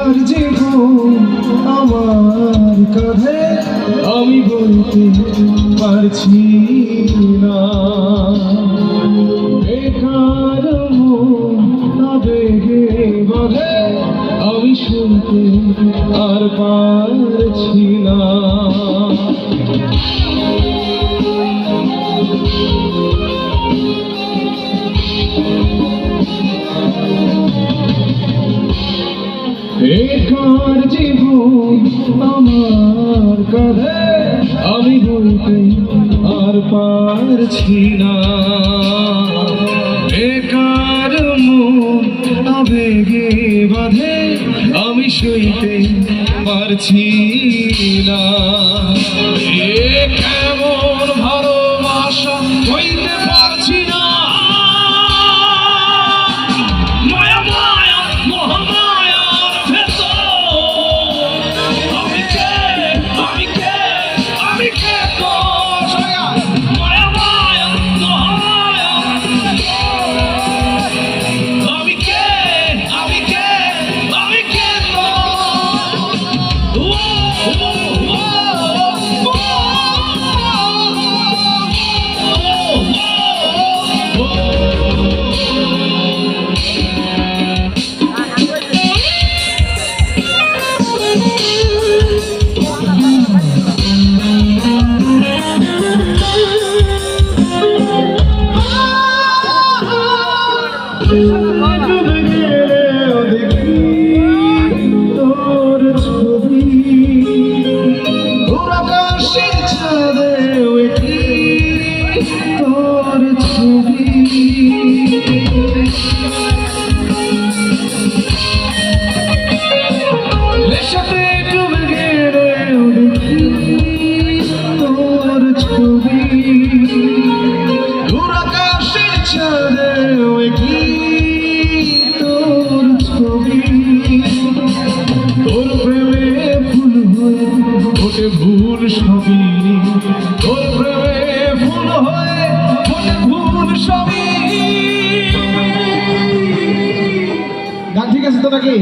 বেকার জীবন আমার কাঁধে আমি বলতে পারছি না। বেকার মন আবেগে বাঁধে আমি শুনতে আর পারছি না। বেকার জীবন আমার কাঁধে আমি বলতে আর পারছি না। বেকার মন আবেগে বাঁধে আমি সইতে পারছি না। কেমন ভালোবাসা হইতে পারছি না। তোর ছবি আকাশের ছাদে তোর ছবি নেশাতে ডুবে গেলে তোর ছবি আকাশের ছাদে তোর ছবি। তোর প্রেমে ফুল হয়ে ওঠে ভুল সবই, তোর প্রেমে ফুল হয়ে ওঠে ভুল সবই। গান ঠিক আছে তো নাকি?